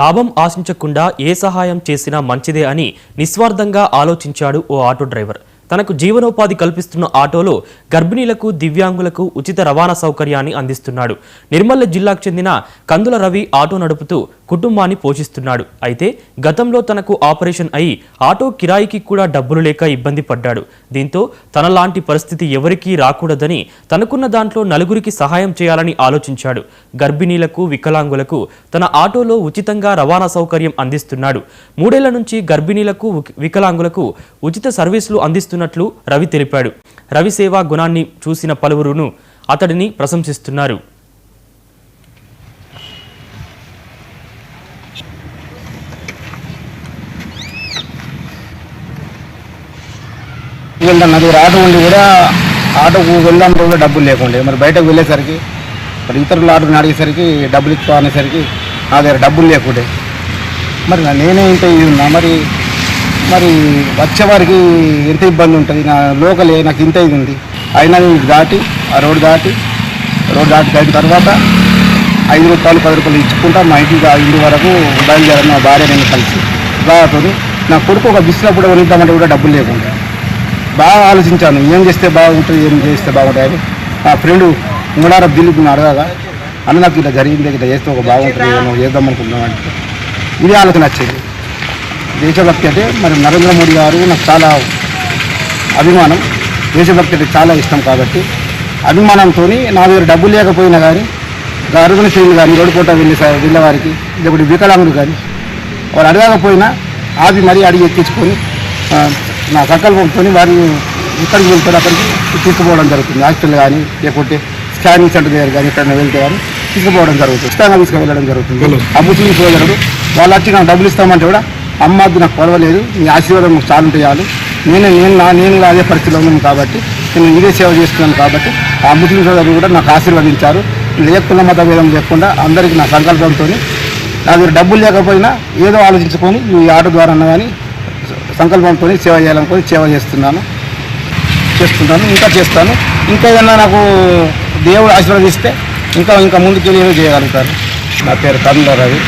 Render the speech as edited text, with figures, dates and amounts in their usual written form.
లాభం ఆశించకుండా ఏ సహాయం చేసినా మంచిదే అని నిస్వార్థంగా ఆలోచించాడు ఓ ఆటో డ్రైవర్. తనకు జీవనోపాధి కల్పిస్తున్న ఆటోలో గర్భిణీలకు, దివ్యాంగులకు ఉచిత రవాణా సౌకర్యాన్ని అందిస్తున్నాడు. నిర్మల్ జిల్లాకు చెందిన కందుల రవి ఆటో నడుపుతూ కుటుంబాన్ని పోషిస్తున్నాడు. అయితే గతంలో తనకు ఆపరేషన్ అయి ఆటో కిరాయికి కూడా డబ్బులు లేక ఇబ్బంది పడ్డాడు. దీంతో తనలాంటి పరిస్థితి ఎవరికీ రాకూడదని తనకున్న దాంట్లో నలుగురికి సహాయం చేయాలని ఆలోచించాడు. గర్భిణీలకు, వికలాంగులకు తన ఆటోలో ఉచితంగా రవాణా సౌకర్యం అందిస్తున్నాడు. 3 ఏళ్ల నుంచి గర్భిణీలకు, వికలాంగులకు ఉచిత సర్వీసులు అందిస్తున్నట్లు రవి తెలిపాడు. రవి సేవా గుణాన్ని చూసిన పలువురును అతడిని ప్రశంసిస్తున్నారు. నలుగురు ఆటో ఉండి కూడా ఆటోకు వెళ్ళడానికి కూడా డబ్బులు లేకుండే, మరి బయటకు వెళ్ళేసరికి మరి ఇతరుల ఆటోని అడిగేసరికి డబ్బులు ఇస్తా అనేసరికి నా దగ్గర డబ్బులు లేకుండే. మరి నేనే ఇంత ఇది ఉన్నా, మరి వచ్చేవారికి ఎంత ఇబ్బంది ఉంటుంది. నా లోకలే నాకు ఇంత ఇది ఉంది. అయినా నేను దాటి ఆ రోడ్డు దాటిన తర్వాత 5 రూపాయలు 10 రూపాయలు ఇచ్చుకుంటా మా ఇంటి వరకు బయలుదేరాను. మా భార్య నేను కలిసి బాగా నా కొడుకు ఒక బిస్లో కూడా కొనిద్దామంటే కూడా డబ్బులు లేకుండా బాగా ఆలోచించాను. ఏం చేస్తే బాగుంటుంది, ఏం చేస్తే బాగుంటుంది. నా ఫ్రెండ్ ఉంగడార దిల్లుకు అడగగా అన్న నాకు ఇలా జరిగింది, ఇట్లా చేస్తే ఒక బాగుంటుంది, నువ్వు చేద్దాం అనుకుంటున్నామంటే ఇది ఆలోచన వచ్చింది. దేశభక్తి అంటే మరి నరేంద్ర మోడీ గారు నాకు చాలా అభిమానం. దేశభక్తి అంటే చాలా ఇష్టం కాబట్టి అభిమానంతో నా దగ్గర డబ్బులు లేకపోయినా కానీ అరుణ శ్రేణులు కానీ, రోడ్డుకోట వెళ్ళేవారికి, లేకపోతే వికలాంగులు కానీ వారు అడగకపోయినా ఆపి మరీ అడిగి ఎక్కించుకొని నా సంకల్పంతో వారిని ఇక్కడికి వెళ్తారు, అక్కడికి తీసుకుపోవడం జరుగుతుంది. హాస్పిటల్ కానీ లేకపోతే స్కానింగ్ సెంటర్ దగ్గర కానీ ఎక్కడైనా వెళ్తే కానీ తీసుకుపోవడం జరుగుతుంది. ఇష్టంగా తీసుకువెళ్ళడం జరుగుతుంది. అమ్ముతుంది సోదరుడు వాళ్ళు వచ్చి నాకు డబ్బులు ఇస్తామంటే కూడా అమ్మద్దు, నాకు పర్వాలేదు, మీ ఆశీర్వాదం నాకు చాలా చేయాలి, నేను అదే పరిస్థితిలో ఉన్నాను కాబట్టి నేను ఇదే సేవ చేస్తున్నాను కాబట్టి ఆ ముస్లిం సోదరులు కూడా నాకు ఆశీర్వదించారు. లేకున్న మత భేదం లేకుండా అందరికీ నా సంకల్పంతో నా దగ్గర డబ్బులు లేకపోయినా ఏదో ఆలోచించుకొని ఈ ఆటో ద్వారా కానీ సంకల్పంతో సేవ చేయాలనుకొని సేవ చేస్తున్నాను, ఇంకా చేస్తాను. ఇంకా ఏదన్నా నాకు దేవుడు ఆశీర్వదిస్తే ఇంకా ముందుకెళ్ళి చేయగలుగుతాను. నా పేరు కందుల రవి.